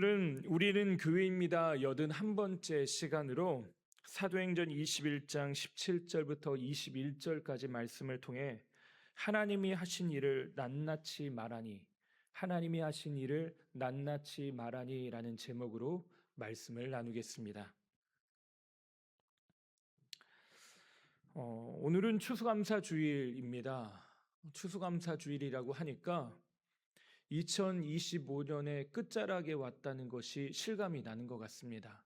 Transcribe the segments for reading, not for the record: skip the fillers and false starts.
오늘은 우리는 교회입니다 81번째 시간으로 사도행전 21장 17절부터 21절까지 말씀을 통해 하나님이 하신 일을 낱낱이 말하니 하나님이 하신 일을 낱낱이 말하니라는 제목으로 말씀을 나누겠습니다. 오늘은 추수감사주일입니다. 추수감사주일이라고 하니까 2025년의 끝자락에 왔다는 것이 실감이 나는 것 같습니다.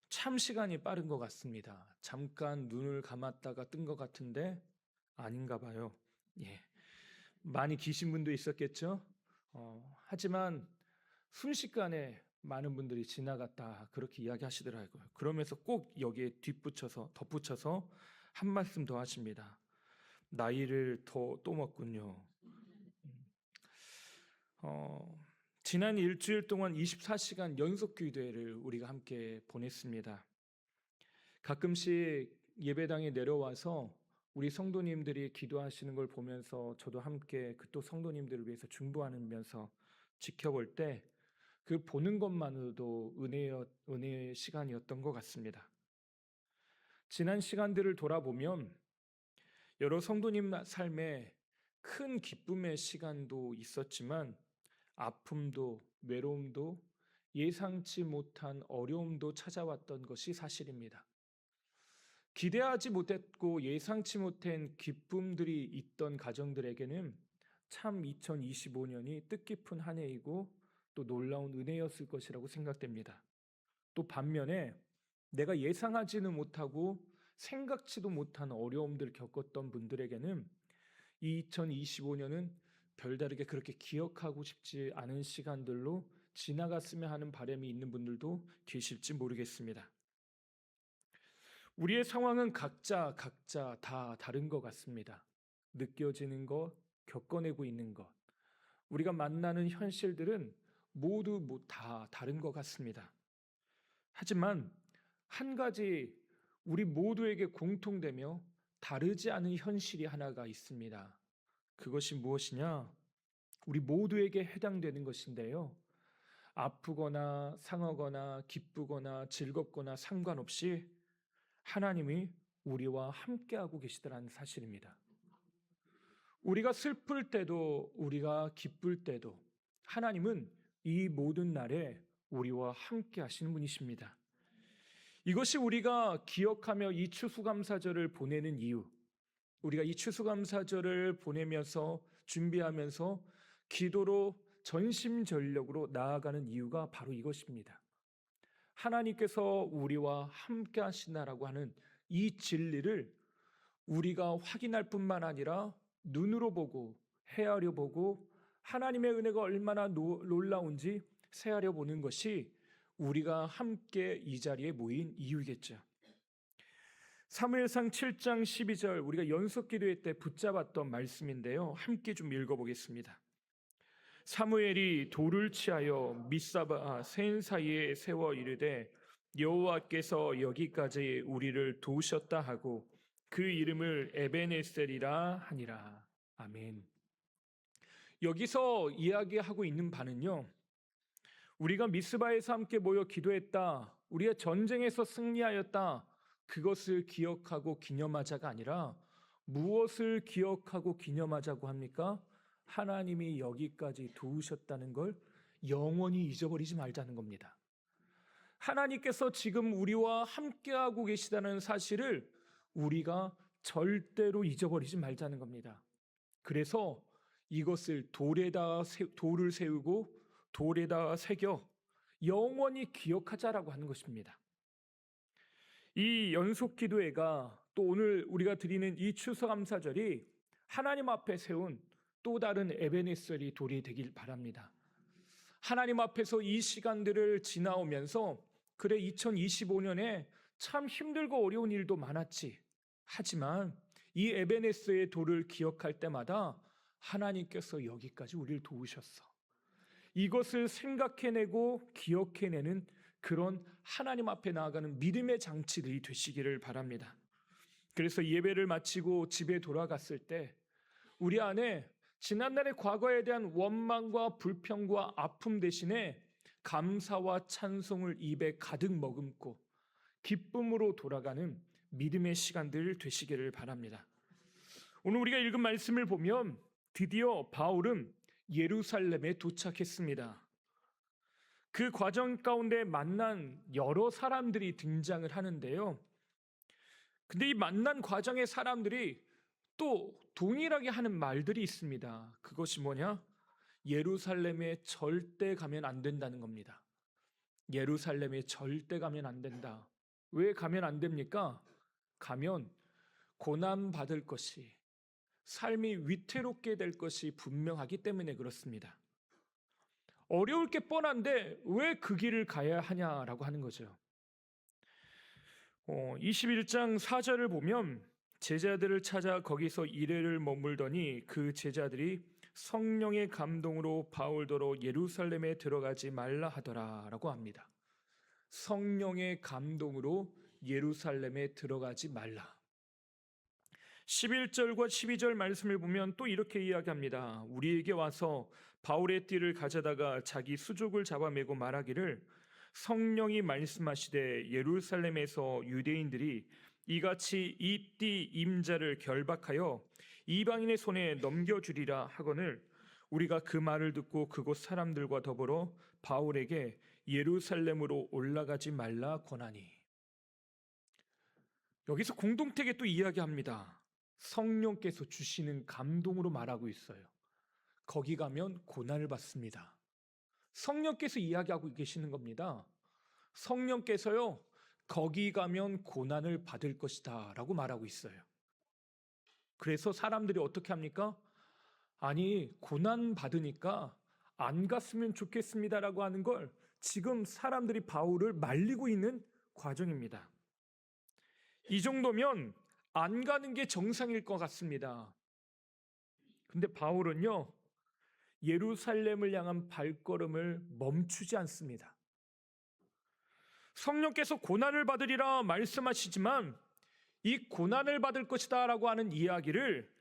참 시간이 빠른 것 같습니다. 잠깐 눈을 감았다가 뜬 것 같은데 아닌가 봐요. 많이 기신 분도 있었겠죠? 하지만 순식간에 많은 분들이 지나갔다 그렇게 이야기하시더라고요. 그러면서 꼭 여기에 덧붙여서 한 말씀 더 하십니다. 나이를 더 또 먹군요. 지난 일주일 동안 24시간 연속 기도회를 우리가 함께 보냈습니다. 가끔씩 예배당에 내려와서 우리 성도님들이 기도하시는 걸 보면서 저도 함께 또 성도님들을 위해서 중보하면서 지켜볼 때 그 보는 것만으로도 은혜의 시간이었던 것 같습니다. 지난 시간들을 돌아보면 여러 성도님 삶에 큰 기쁨의 시간도 있었지만 아픔도 외로움도 예상치 못한 어려움도 찾아왔던 것이 사실입니다. 기대하지 못했고 예상치 못한 기쁨들이 있던 가정들에게는 참 2025년이 뜻깊은 한 해이고 또 놀라운 은혜였을 것이라고 생각됩니다. 또 반면에 내가 예상하지는 못하고 생각지도 못한 어려움들을 겪었던 분들에게는 이 2025년은 별다르게 그렇게 기억하고 싶지 않은 시간들로 지나갔으면 하는 바람이 있는 분들도 계실지 모르겠습니다. 우리의 상황은 각자 다 다른 것 같습니다. 느껴지는 것, 겪어내고 있는 것, 우리가 만나는 현실들은 모두 다 다른 것 같습니다. 하지만 한 가지 우리 모두에게 공통되며 다르지 않은 현실이 하나가 있습니다. 그것이 무엇이냐? 우리 모두에게 해당되는 것인데요. 아프거나 상하거나 기쁘거나 즐겁거나 상관없이 하나님이 우리와 함께하고 계시다는 사실입니다. 우리가 슬플 때도 우리가 기쁠 때도 하나님은 이 모든 날에 우리와 함께 하시는 분이십니다. 이것이 우리가 기억하며 이 추수감사절을 보내는 이유, 우리가 이 추수감사절을 보내면서 준비하면서 기도로 전심전력으로 나아가는 이유가 바로 이것입니다. 하나님께서 우리와 함께 하시나라고 하는 이 진리를 우리가 확인할 뿐만 아니라 눈으로 보고 헤아려 보고 하나님의 은혜가 얼마나 놀라운지 새하려 보는 것이 우리가 함께 이 자리에 모인 이유겠죠. 사무엘상 7장 12절 우리가 연속 기도회 때 붙잡았던 말씀인데요. 함께 좀 읽어보겠습니다. 사무엘이 돌을 취하여 미사바 센 사이에 세워 이르되 여호와께서 여기까지 우리를 도우셨다 하고 그 이름을 에베네셀이라 하니라. 아멘. 여기서 이야기하고 있는 바는요, 우리가 미스바에서 함께 모여 기도했다, 우리가 전쟁에서 승리하였다, 그것을 기억하고 기념하자가 아니라 무엇을 기억하고 기념하자고 합니까? 하나님이 여기까지 도우셨다는 걸 영원히 잊어버리지 말자는 겁니다. 하나님께서 지금 우리와 함께하고 계시다는 사실을 우리가 절대로 잊어버리지 말자는 겁니다. 그래서 이것을 돌을 세우고 돌에다 새겨 영원히 기억하자라고 하는 것입니다. 이 연속 기도회가 또 오늘 우리가 드리는 이 추수감사절이 하나님 앞에 세운 또 다른 에베네셀이 돌이 되길 바랍니다. 하나님 앞에서 이 시간들을 지나오면서 그래 2025년에 참 힘들고 어려운 일도 많았지. 하지만 이 에베네셀의 돌을 기억할 때마다 하나님께서 여기까지 우리를 도우셨어. 이것을 생각해내고 기억해내는 그런 하나님 앞에 나아가는 믿음의 장치들이 되시기를 바랍니다. 그래서 예배를 마치고 집에 돌아갔을 때 우리 안에 지난날의 과거에 대한 원망과 불평과 아픔 대신에 감사와 찬송을 입에 가득 머금고 기쁨으로 돌아가는 믿음의 시간들 되시기를 바랍니다. 오늘 우리가 읽은 말씀을 보면 드디어 바울은 예루살렘에 도착했습니다. 그 과정 가운데 만난 여러 사람들이 등장을 하는데요. 근데 이 만난 과정의 사람들이 또 동일하게 하는 말들이 있습니다. 그것이 뭐냐? 예루살렘에 절대 가면 안 된다는 겁니다. 예루살렘에 절대 가면 안 된다. 왜 가면 안 됩니까? 가면 고난 받을 것이, 삶이 위태롭게 될 것이 분명하기 때문에 그렇습니다. 어려울 게 뻔한데 왜 그 길을 가야 하냐라고 하는 거죠. 21장 4절을 보면 제자들을 찾아 거기서 이래를 머물더니 그 제자들이 성령의 감동으로 바울더러 예루살렘에 들어가지 말라 하더라라고 합니다. 성령의 감동으로 예루살렘에 들어가지 말라. 11절과 12절 말씀을 보면 또 이렇게 이야기합니다. 우리에게 와서 바울의 띠를 가져다가 자기 수족을 잡아매고 말하기를 성령이 말씀하시되 예루살렘에서 유대인들이 이같이 이 띠 임자를 결박하여 이방인의 손에 넘겨주리라 하거늘 우리가 그 말을 듣고 그곳 사람들과 더불어 바울에게 예루살렘으로 올라가지 말라 권하니. 여기서 공동택에 또 이야기합니다. 성령께서 주시는 감동으로 말하고 있어요. 거기 가면 고난을 받습니다. 성령께서 이야기하고 계시는 겁니다. 성령께서요, 거기 가면 고난을 받을 것이다 라고 말하고 있어요. 그래서 사람들이 어떻게 합니까? 아니, 고난 받으니까 안 갔으면 좋겠습니다라고 하는 걸 지금 사람들이 바울을 말리고 있는 과정입니다. 이 정도면 안 가는 게 정상일 것 같습니다. 근데 바울은요, 예루살렘을 향한 발걸음을 멈추지 않습니다. 성령께서 고난을 받으리라 말씀하시지만 이 고난을 받을 것이다 라고 하는 이야기를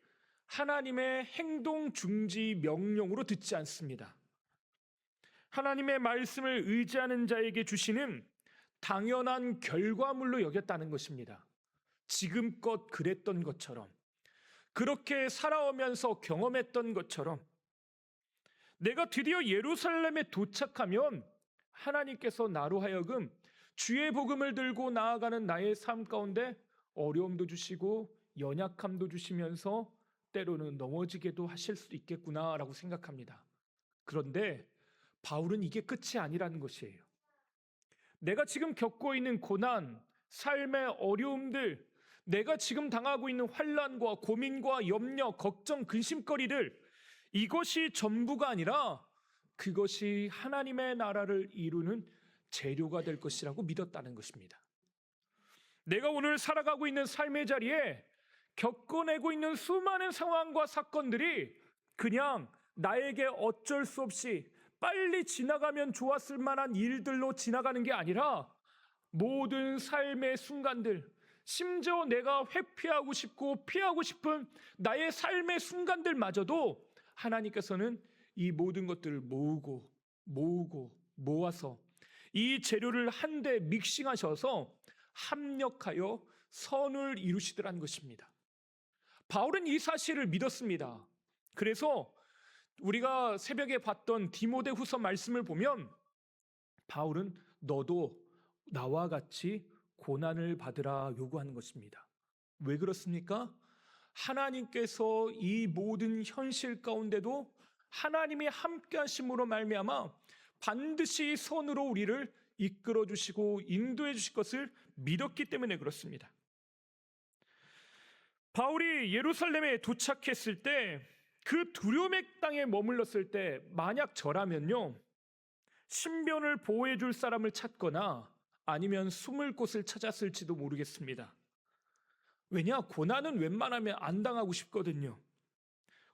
하나님의 행동 중지 명령으로 듣지 않습니다. 하나님의 말씀을 의지하는 자에게 주시는 당연한 결과물로 여겼다는 것입니다. 지금껏 그랬던 것처럼, 그렇게 살아오면서 경험했던 것처럼 내가 드디어 예루살렘에 도착하면 하나님께서 나로 하여금 주의 복음을 들고 나아가는 나의 삶 가운데 어려움도 주시고 연약함도 주시면서 때로는 넘어지게도 하실 수도 있겠구나라고 생각합니다. 그런데 바울은 이게 끝이 아니라는 것이에요. 내가 지금 겪고 있는 고난, 삶의 어려움들, 내가 지금 당하고 있는 환난과 고민과 염려, 걱정, 근심거리들, 이것이 전부가 아니라 그것이 하나님의 나라를 이루는 재료가 될 것이라고 믿었다는 것입니다. 내가 오늘 살아가고 있는 삶의 자리에 겪어내고 있는 수많은 상황과 사건들이 그냥 나에게 어쩔 수 없이 빨리 지나가면 좋았을 만한 일들로 지나가는 게 아니라 모든 삶의 순간들, 심지어 내가 회피하고 싶고 피하고 싶은 나의 삶의 순간들마저도 하나님께서는 이 모든 것들을 모아서 이 재료를 한데 믹싱하셔서 합력하여 선을 이루시더라는 것입니다. 바울은 이 사실을 믿었습니다. 그래서 우리가 새벽에 봤던 디모데후서 말씀을 보면 바울은 너도 나와 같이 고난을 받으라 요구하는 것입니다. 왜 그렇습니까? 하나님께서 이 모든 현실 가운데도 하나님이 함께 하심으로 말미암아 반드시 선으로 우리를 이끌어 주시고 인도해 주실 것을 믿었기 때문에 그렇습니다. 바울이 예루살렘에 도착했을 때 그 두려움의 땅에 머물렀을 때 만약 저라면요, 신변을 보호해 줄 사람을 찾거나 아니면 숨을 곳을 찾았을지도 모르겠습니다. 왜냐? 고난은 웬만하면 안 당하고 싶거든요.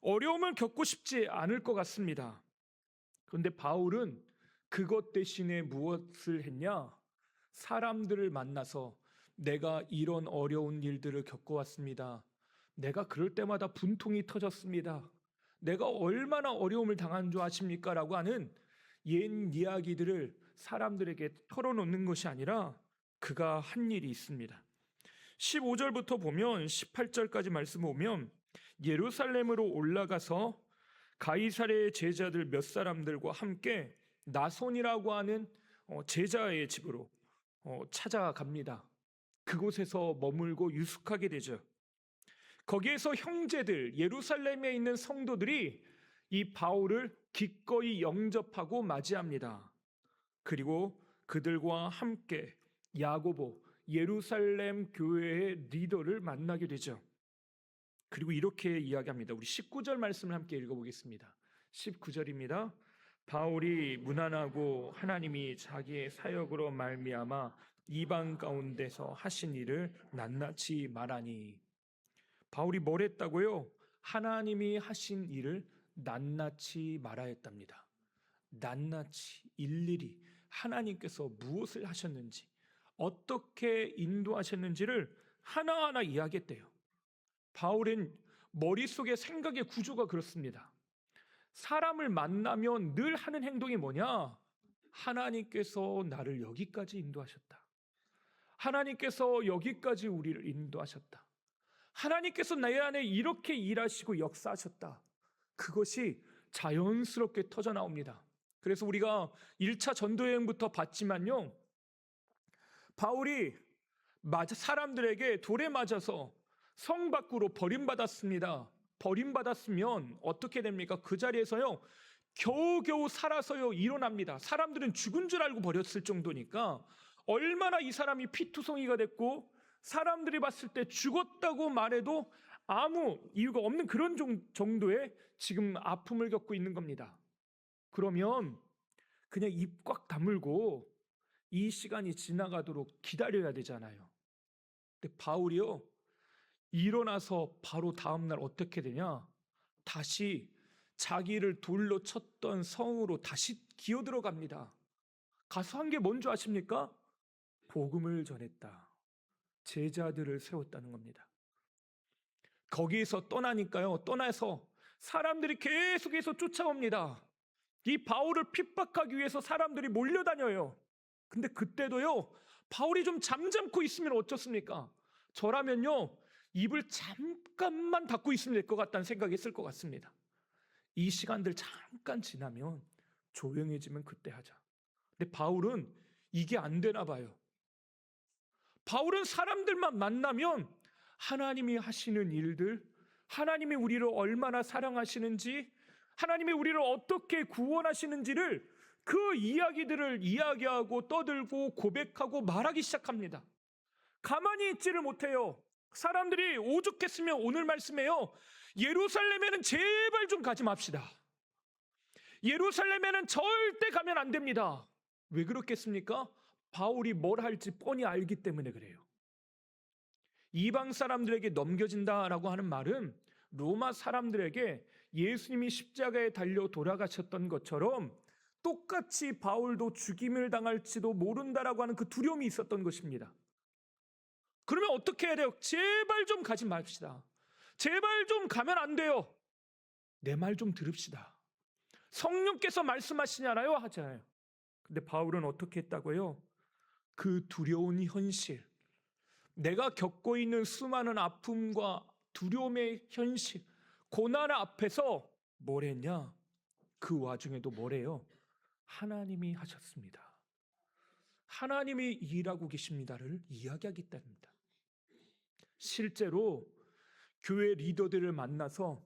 어려움을 겪고 싶지 않을 것 같습니다. 그런데 바울은 그것 대신에 무엇을 했냐? 사람들을 만나서 내가 이런 어려운 일들을 겪어왔습니다. 내가 그럴 때마다 분통이 터졌습니다. 내가 얼마나 어려움을 당한 줄 아십니까? 라고 하는 옛 이야기들을 사람들에게 털어놓는 것이 아니라 그가 한 일이 있습니다. 15절부터 보면 18절까지 말씀 보면 예루살렘으로 올라가서 가이사랴의 제자들 몇 사람들과 함께 나손이라고 하는 제자의 집으로 찾아갑니다. 그곳에서 머물고 유숙하게 되죠. 거기에서 형제들, 예루살렘에 있는 성도들이 이 바울을 기꺼이 영접하고 맞이합니다. 그리고 그들과 함께 야고보, 예루살렘 교회의 리더를 만나게 되죠. 그리고 이렇게 이야기합니다. 우리 19절 말씀을 함께 읽어보겠습니다. 19절입니다. 바울이 무난하고 하나님이 자기의 사역으로 말미암아 이방 가운데서 하신 일을 낱낱이 말하니. 바울이 뭘 했다고요? 하나님이 하신 일을 낱낱이 말하였답니다. 낱낱이 일일이 하나님께서 무엇을 하셨는지, 어떻게 인도하셨는지를 하나하나 이야기했대요. 바울은 머릿속의 생각의 구조가 그렇습니다. 사람을 만나면 늘 하는 행동이 뭐냐? 하나님께서 나를 여기까지 인도하셨다. 하나님께서 여기까지 우리를 인도하셨다. 하나님께서 내 안에 이렇게 일하시고 역사하셨다. 그것이 자연스럽게 터져나옵니다. 그래서 우리가 1차 전도여행부터 봤지만요, 바울이 사람들에게 돌에 맞아서 성 밖으로 버림받았습니다. 버림받았으면 어떻게 됩니까? 그 자리에서요 겨우겨우 살아서요 일어납니다. 사람들은 죽은 줄 알고 버렸을 정도니까 얼마나 이 사람이 피투성이가 됐고 사람들이 봤을 때 죽었다고 말해도 아무 이유가 없는 그런 정도의 지금 아픔을 겪고 있는 겁니다. 그러면 그냥 입 꽉 다물고 이 시간이 지나가도록 기다려야 되잖아요. 근데 바울이요 일어나서 바로 다음날 어떻게 되냐? 다시 자기를 돌로 쳤던 성으로 다시 기어 들어갑니다. 가서 한 게 뭔지 아십니까? 복음을 전했다. 제자들을 세웠다는 겁니다. 거기에서 떠나니까요. 떠나서 사람들이 계속해서 쫓아옵니다. 이 바울을 핍박하기 위해서 사람들이 몰려다녀요. 근데 그때도요. 바울이 좀 잠잠고 있으면 어쩌습니까? 저라면요. 입을 잠깐만 닫고 있으면 될 것 같다는 생각이 있을 것 같습니다. 이 시간들 잠깐 지나면 조용해지면 그때 하자. 근데 바울은 이게 안 되나 봐요. 바울은 사람들만 만나면 하나님이 하시는 일들, 하나님이 우리를 얼마나 사랑하시는지, 하나님이 우리를 어떻게 구원하시는지를 그 이야기들을 이야기하고 떠들고 고백하고 말하기 시작합니다. 가만히 있지를 못해요. 사람들이 오죽했으면 오늘 말씀에요. 예루살렘에는 제발 좀 가지 맙시다. 예루살렘에는 절대 가면 안 됩니다. 왜 그렇겠습니까? 바울이 뭘 할지 뻔히 알기 때문에 그래요. 이방 사람들에게 넘겨진다라고 하는 말은 로마 사람들에게 예수님이 십자가에 달려 돌아가셨던 것처럼 똑같이 바울도 죽임을 당할지도 모른다라고 하는 그 두려움이 있었던 것입니다. 그러면 어떻게 해야 돼요? 제발 좀 가지 맙시다. 제발 좀 가면 안 돼요. 내 말 좀 들읍시다. 성령께서 말씀하시잖아요. 하잖아요. 근데 바울은 어떻게 했다고요? 그 두려운 현실, 내가 겪고 있는 수많은 아픔과 두려움의 현실, 고난 앞에서 뭘 했냐? 그 와중에도 뭐래요? 하나님이 하셨습니다. 하나님이 일하고 계십니다를 이야기하기 때문입니다. 실제로 교회 리더들을 만나서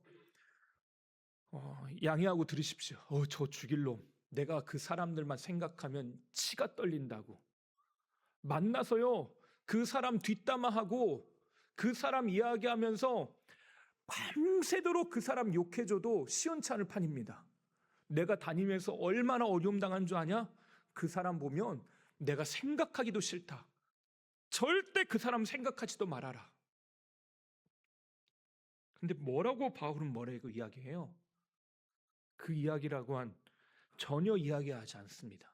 양해하고 들으십시오. 저 죽일 놈. 내가 그 사람들만 생각하면 치가 떨린다고. 만나서요. 그 사람 뒷담화하고 그 사람 이야기하면서 밤새도록 그 사람 욕해줘도 시원찮을 판입니다. 내가 다니면서 얼마나 어려움 당한 줄 아냐? 그 사람 보면 내가 생각하기도 싫다. 절대 그 사람 생각하지도 말아라. 근데 뭐라고 바울은 뭐라고 이야기해요? 그 이야기라고 한 전혀 이야기하지 않습니다.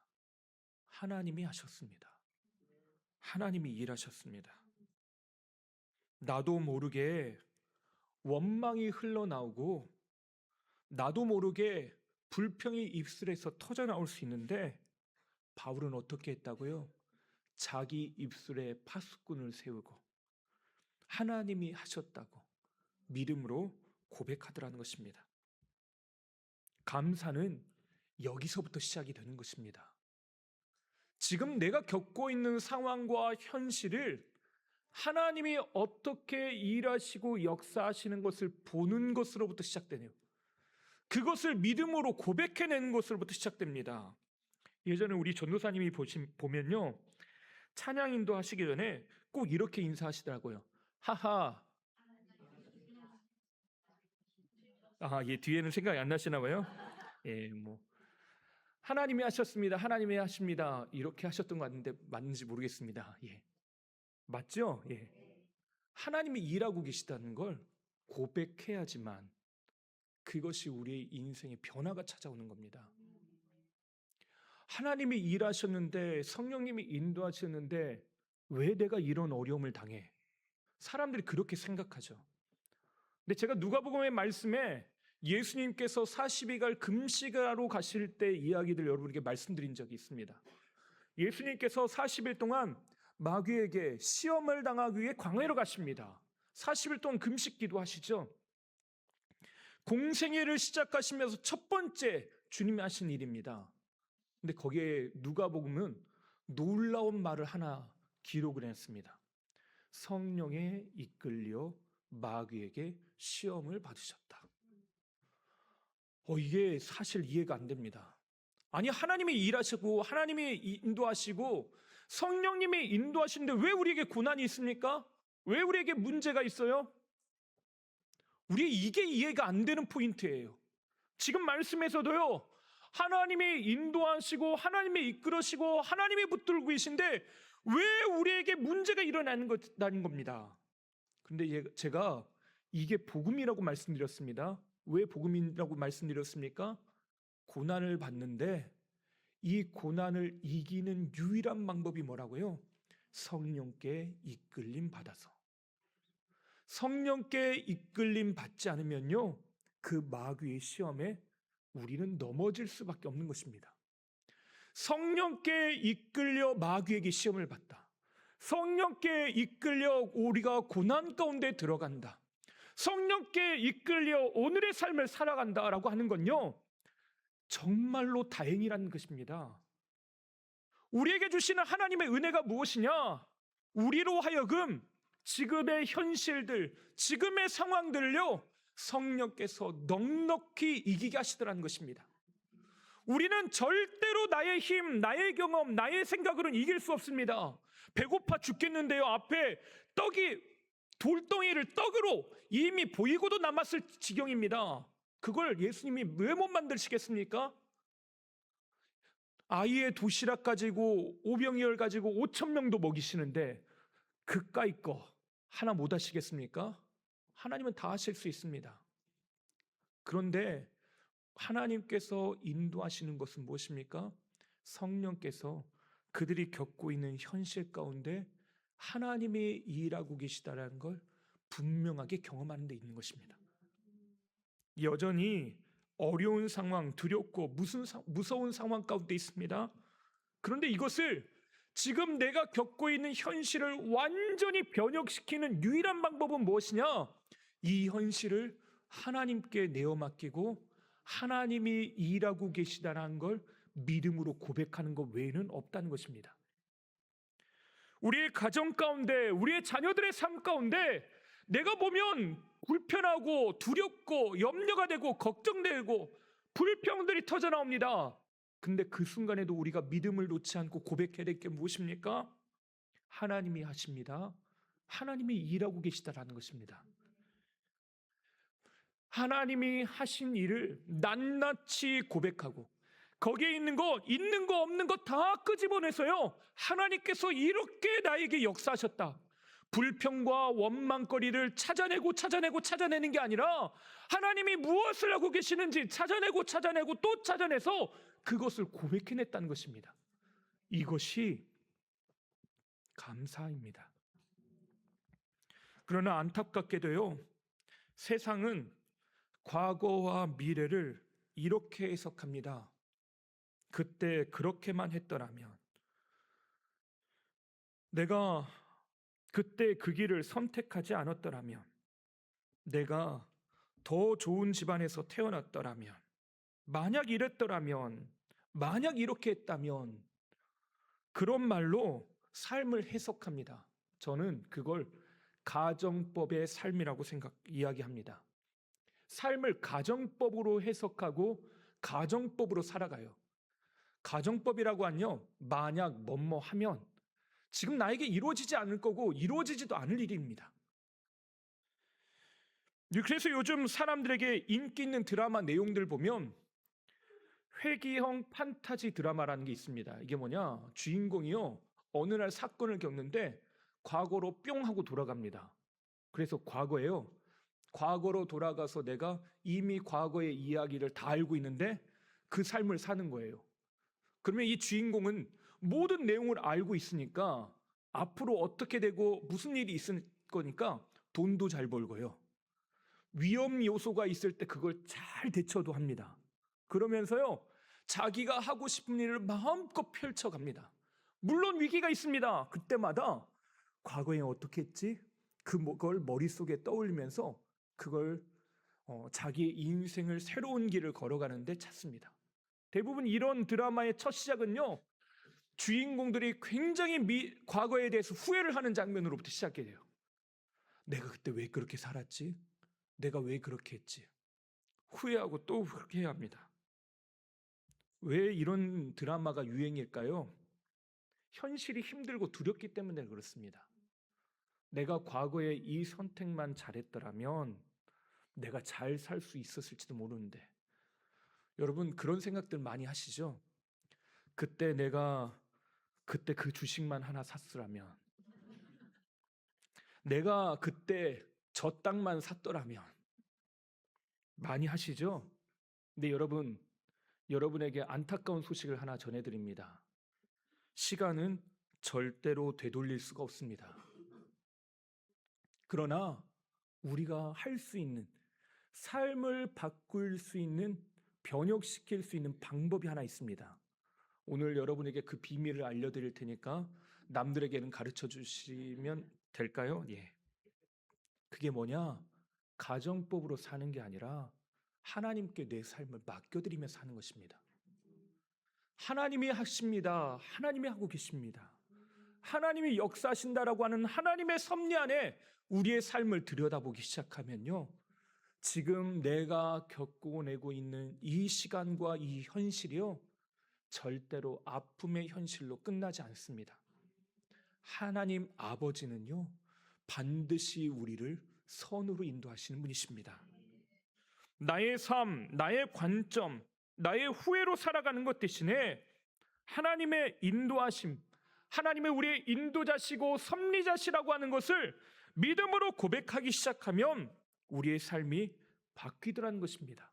하나님이 하셨습니다. 하나님이 일하셨습니다. 나도 모르게 원망이 흘러나오고 나도 모르게 불평이 입술에서 터져나올 수 있는데 바울은 어떻게 했다고요? 자기 입술에 파수꾼을 세우고 하나님이 하셨다고 믿음으로 고백하더라는 것입니다. 감사는 여기서부터 시작이 되는 것입니다. 지금 내가 겪고 있는 상황과 현실을 하나님이 어떻게 일하시고 역사하시는 것을 보는 것으로부터 시작되네요. 그것을 믿음으로 고백해내는 것으로부터 시작됩니다. 예전에 우리 전도사님이 보면요, 찬양 인도하시기 전에 꼭 이렇게 인사하시더라고요. 하하. 예, 뒤에는 생각이 안 나시나 봐요. 예, 하나님이 하셨습니다. 하나님이 하십니다. 이렇게 하셨던 것 같은데 맞는지 모르겠습니다. 예, 맞죠? 예, 하나님이 일하고 계시다는 걸 고백해야지만 그것이 우리의 인생의 변화가 찾아오는 겁니다. 하나님이 일하셨는데, 성령님이 인도하셨는데 왜 내가 이런 어려움을 당해? 사람들이 그렇게 생각하죠. 근데 제가 누가복음의 말씀에 예수님께서 40일간 금식하러 가실 때 이야기들 여러분에게 말씀드린 적이 있습니다. 예수님께서 40일 동안 마귀에게 시험을 당하기 위해 광야로 가십니다. 40일 동안 금식 기도하시죠. 공생애를 시작하시면서 첫 번째 주님이 하신 일입니다. 근데 거기에 누가복음은 놀라운 말을 하나 기록을 했습니다. 성령에 이끌려 마귀에게 시험을 받으셨다. 이게 사실 이해가 안 됩니다. 아니, 하나님이 일하시고 하나님이 인도하시고 성령님이 인도하시는데 왜 우리에게 고난이 있습니까? 왜 우리에게 문제가 있어요? 우리 이게 이해가 안 되는 포인트예요. 지금 말씀에서도요, 하나님이 인도하시고 하나님이 이끌으시고 하나님이 붙들고 계신데 왜 우리에게 문제가 일어나는 것다는 겁니다. 그런데 제가 이게 복음이라고 말씀드렸습니다. 왜 복음이라고 말씀드렸습니까? 고난을 받는데 이 고난을 이기는 유일한 방법이 뭐라고요? 성령께 이끌림 받아서. 성령께 이끌림 받지 않으면요, 그 마귀의 시험에 우리는 넘어질 수밖에 없는 것입니다. 성령께 이끌려 마귀에게 시험을 받다. 성령께 이끌려 우리가 고난 가운데 들어간다. 성령께 이끌려 오늘의 삶을 살아간다라고 하는 건요, 정말로 다행이라는 것입니다. 우리에게 주시는 하나님의 은혜가 무엇이냐? 우리로 하여금 지금의 현실들, 지금의 상황들을요, 성령께서 넉넉히 이기게 하시더라는 것입니다. 우리는 절대로 나의 힘, 나의 경험, 나의 생각으로는 이길 수 없습니다. 배고파 죽겠는데요, 앞에 돌덩이를 떡으로 이미 보이고도 남았을 지경입니다. 그걸 예수님이 왜 못 만드시겠습니까? 아이의 도시락 가지고 오병이어 가지고 5,000명도 먹이시는데 그까이 거 하나 못 하시겠습니까? 하나님은 다 하실 수 있습니다. 그런데 하나님께서 인도하시는 것은 무엇입니까? 성령께서 그들이 겪고 있는 현실 가운데 하나님이 일하고 계시다라는 걸 분명하게 경험하는 데 있는 것입니다. 여전히 어려운 상황, 두렵고 무서운 상황 가운데 있습니다. 그런데 이것을 지금 내가 겪고 있는 현실을 완전히 변혁시키는 유일한 방법은 무엇이냐? 이 현실을 하나님께 내어 맡기고 하나님이 일하고 계시다는 걸 믿음으로 고백하는 것 외에는 없다는 것입니다. 우리의 가정 가운데, 우리의 자녀들의 삶 가운데 내가 보면 불편하고 두렵고 염려가 되고 걱정되고 불평들이 터져나옵니다. 근데 그 순간에도 우리가 믿음을 놓지 않고 고백해야 될 게 무엇입니까? 하나님이 하십니다. 하나님이 일하고 계시다라는 것입니다. 하나님이 하신 일을 낱낱이 고백하고 거기에 있는 거 없는 거 다 끄집어내서요, 하나님께서 이렇게 나에게 역사하셨다. 불평과 원망거리를 찾아내는 게 아니라 하나님이 무엇을 하고 계시는지 찾아내고 또 찾아내서 그것을 고백해냈다는 것입니다. 이것이 감사입니다. 그러나 안타깝게도요, 세상은 과거와 미래를 이렇게 해석합니다. 그때 그렇게만 했더라면, 내가 그때 그 길을 선택하지 않았더라면, 내가 더 좋은 집안에서 태어났더라면, 만약 이랬더라면, 만약 이렇게 했다면, 그런 말로 삶을 해석합니다. 저는 그걸 가정법의 삶이라고 이야기합니다. 삶을 가정법으로 해석하고 가정법으로 살아가요. 가정법이라고 하면요, 만약 뭐뭐 하면 지금 나에게 이루어지지 않을 거고 이루어지지도 않을 일입니다. 그래서 요즘 사람들에게 인기 있는 드라마 내용들 보면 회귀형 판타지 드라마라는 게 있습니다. 이게 뭐냐? 주인공이요, 어느 날 사건을 겪는데 과거로 뿅 하고 돌아갑니다. 그래서 과거로 돌아가서 내가 이미 과거의 이야기를 다 알고 있는데 그 삶을 사는 거예요. 그러면 이 주인공은 모든 내용을 알고 있으니까 앞으로 어떻게 되고 무슨 일이 있을 거니까 돈도 잘 벌고요, 위험 요소가 있을 때 그걸 잘 대처도 합니다. 그러면서요, 자기가 하고 싶은 일을 마음껏 펼쳐갑니다. 물론 위기가 있습니다. 그때마다 과거에 어떻게 했지? 그걸 머릿속에 떠올리면서 그걸 자기의 인생을 새로운 길을 걸어가는데 찾습니다. 대부분 이런 드라마의 첫 시작은요, 주인공들이 굉장히 과거에 대해서 후회를 하는 장면으로부터 시작이 돼요. 내가 그때 왜 그렇게 살았지? 내가 왜 그렇게 했지? 후회하고 또 그렇게 해야 합니다. 왜 이런 드라마가 유행일까요? 현실이 힘들고 두렵기 때문에 그렇습니다. 내가 과거에 이 선택만 잘했더라면 내가 잘 살 수 있었을지도 모르는데. 여러분, 그런 생각들 많이 하시죠? 그때 그 주식만 하나 샀으라면, 내가 그때 저 땅만 샀더라면, 많이 하시죠? 근데 여러분에게 안타까운 소식을 하나 전해드립니다. 시간은 절대로 되돌릴 수가 없습니다. 그러나 우리가 할 수 있는, 삶을 바꿀 수 있는, 변혁시킬 수 있는 방법이 하나 있습니다. 오늘 여러분에게 그 비밀을 알려드릴 테니까 남들에게는 가르쳐 주시면 될까요? 예. 그게 뭐냐? 가정법으로 사는 게 아니라 하나님께 내 삶을 맡겨드리며 사는 것입니다. 하나님이 하십니다. 하나님이 하고 계십니다. 하나님이 역사하신다라고 하는 하나님의 섭리 안에 우리의 삶을 들여다보기 시작하면요, 지금 내가 겪어내고 있는 이 시간과 이 현실이요, 절대로 아픔의 현실로 끝나지 않습니다. 하나님 아버지는요, 반드시 우리를 선으로 인도하시는 분이십니다. 나의 삶, 나의 관점, 나의 후회로 살아가는 것 대신에 하나님의 인도하심, 하나님의 우리의 인도자시고 섭리자시라고 하는 것을 믿음으로 고백하기 시작하면 우리의 삶이 바뀌더라는 것입니다.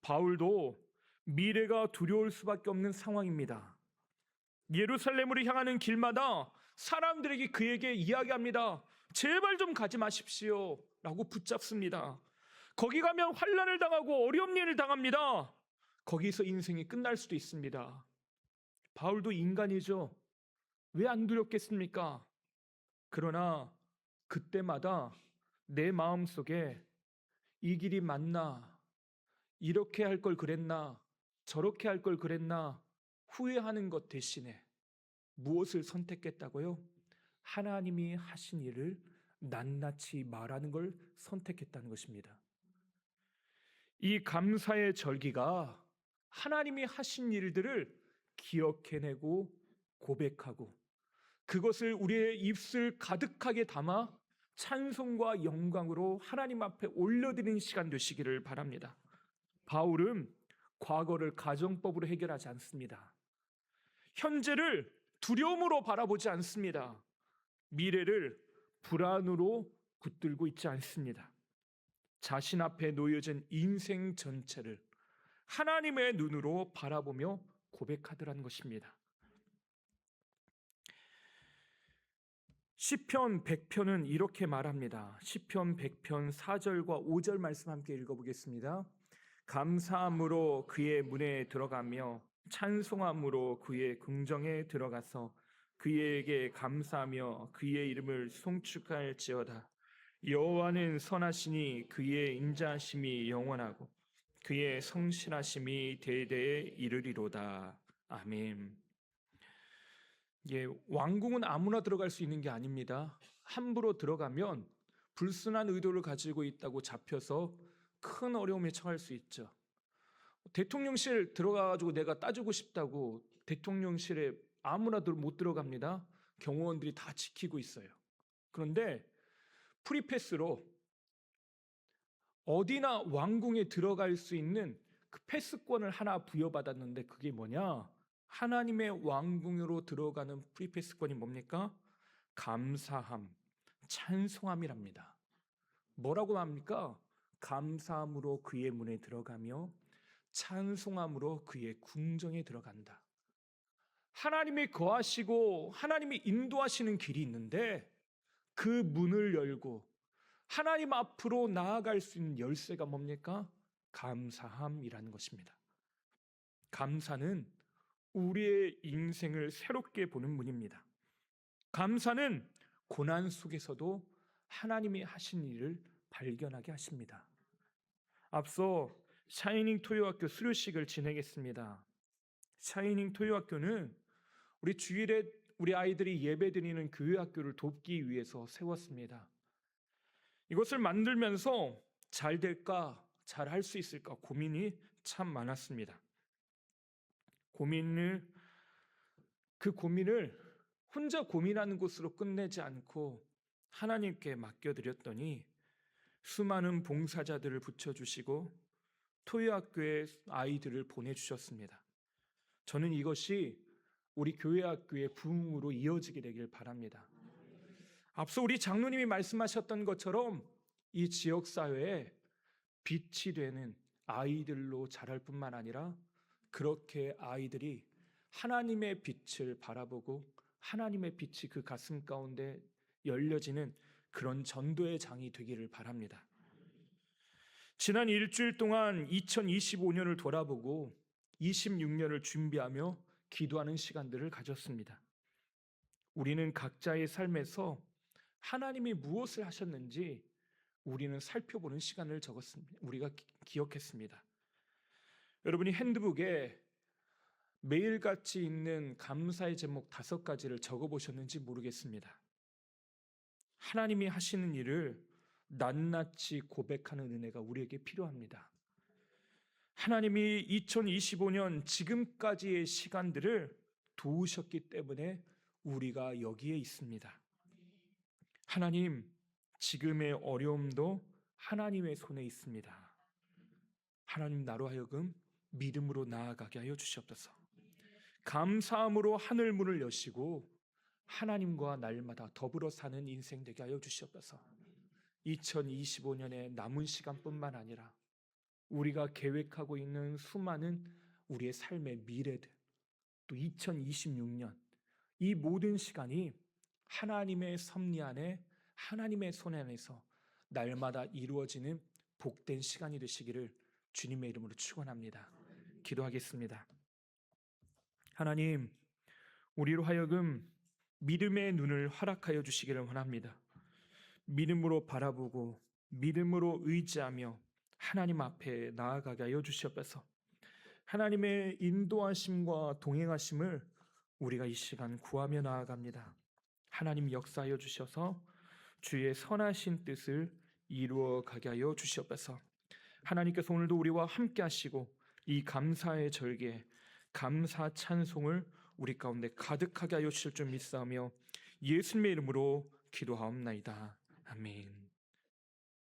바울도 미래가 두려울 수밖에 없는 상황입니다. 예루살렘으로 향하는 길마다 사람들에게 그에게 이야기합니다. 제발 좀 가지 마십시오 라고 붙잡습니다. 거기 가면 환난을 당하고 어려운 일을 당합니다. 거기서 인생이 끝날 수도 있습니다. 바울도 인간이죠. 왜 안 두렵겠습니까? 그러나 그때마다 내 마음속에 이 길이 맞나? 이렇게 할 걸 그랬나? 저렇게 할 걸 그랬나? 후회하는 것 대신에 무엇을 선택했다고요? 하나님이 하신 일을 낱낱이 말하는 걸 선택했다는 것입니다. 이 감사의 절기가 하나님이 하신 일들을 기억해내고 고백하고 그것을 우리의 입술 가득하게 담아 찬송과 영광으로 하나님 앞에 올려드리는 시간 되시기를 바랍니다. 바울은 과거를 가정법으로 해결하지 않습니다. 현재를 두려움으로 바라보지 않습니다. 미래를 불안으로 붙들고 있지 않습니다. 자신 앞에 놓여진 인생 전체를 하나님의 눈으로 바라보며 고백하더라는 것입니다. 시편 100편은 이렇게 말합니다. 시편 100편 4절과 5절 말씀 함께 읽어보겠습니다. 감사함으로 그의 문에 들어가며 찬송함으로 그의 궁정에 들어가서 그에게 감사하며 그의 이름을 송축할지어다. 여호와는 선하시니 그의 인자하심이 영원하고 그의 성실하심이 대대에 이르리로다. 아멘. 예, 왕궁은 아무나 들어갈 수 있는 게 아닙니다. 함부로 들어가면 불순한 의도를 가지고 있다고 잡혀서 큰 어려움에 처할 수 있죠. 대통령실 들어가가지고 내가 따지고 싶다고 대통령실에 아무나 못 들어갑니다. 경호원들이 다 지키고 있어요. 그런데 프리패스로 어디나 왕궁에 들어갈 수 있는 그 패스권을 하나 부여받았는데 그게 뭐냐? 하나님의 왕궁으로 들어가는 프리패스권이 뭡니까? 감사함, 찬송함이랍니다. 뭐라고 합니까? 감사함으로 그의 문에 들어가며 찬송함으로 그의 궁정에 들어간다. 하나님이 거하시고 하나님이 인도하시는 길이 있는데 그 문을 열고 하나님 앞으로 나아갈 수 있는 열쇠가 뭡니까? 감사함이라는 것입니다. 감사는 우리의 인생을 새롭게 보는 문입니다. 감사는 고난 속에서도 하나님이 하신 일을 발견하게 하십니다. 앞서 샤이닝 토요학교 수료식을 진행했습니다. 샤이닝 토요학교는 우리 주일에 우리 아이들이 예배드리는 교회학교를 돕기 위해서 세웠습니다. 이것을 만들면서 잘 될까, 잘 할 수 있을까 고민이 참 많았습니다. 그 고민을 혼자 고민하는 것으로 끝내지 않고 하나님께 맡겨드렸더니 수많은 봉사자들을 붙여주시고 토요학교에 아이들을 보내주셨습니다. 저는 이것이 우리 교회학교의 부흥으로 이어지게 되길 바랍니다. 앞서 우리 장로님이 말씀하셨던 것처럼 이 지역사회에 빛이 되는 아이들로 자랄 뿐만 아니라 그렇게 아이들이 하나님의 빛을 바라보고 하나님의 빛이 그 가슴 가운데 열려지는 그런 전도의 장이 되기를 바랍니다. 지난 일주일 동안 2025년을 돌아보고 26년을 준비하며 기도하는 시간들을 가졌습니다. 우리는 각자의 삶에서 하나님이 무엇을 하셨는지 우리는 살펴보는 시간을 적었습니다. 우리가 기억했습니다. 여러분이 핸드북에 매일같이 있는 감사의 제목 5가지를 적어보셨는지 모르겠습니다. 하나님이 하시는 일을 낱낱이 고백하는 은혜가 우리에게 필요합니다. 하나님이 2025년 지금까지의 시간들을 도우셨기 때문에 우리가 여기에 있습니다. 하나님, 지금의 어려움도 하나님의 손에 있습니다. 하나님, 나로 하여금 믿음으로 나아가게 하여 주시옵소서. 감사함으로 하늘 문을 여시고 하나님과 날마다 더불어 사는 인생 되게 하여 주시옵소서. 2025년의 남은 시간뿐만 아니라 우리가 계획하고 있는 수많은 우리의 삶의 미래들, 또 2026년 이 모든 시간이 하나님의 섭리 안에 하나님의 손 안에서 날마다 이루어지는 복된 시간이 되시기를 주님의 이름으로 축원합니다. 기도하겠습니다. 하나님, 우리로 하여금 믿음의 눈을 허락하여 주시기를 원합니다. 믿음으로 바라보고 믿음으로 의지하며 하나님 앞에 나아가게 하여 주시옵소서. 하나님의 인도하심과 동행하심을 우리가 이 시간 구하며 나아갑니다. 하나님 역사하여 주셔서 주의 선하신 뜻을 이루어 가게 하여 주시옵소서. 하나님께서 오늘도 우리와 함께 하시고 이 감사의 절개, 감사 찬송을 우리 가운데 가득하게 하여 주실 줄 믿사오며 예수님의 이름으로 기도하옵나이다. 아멘.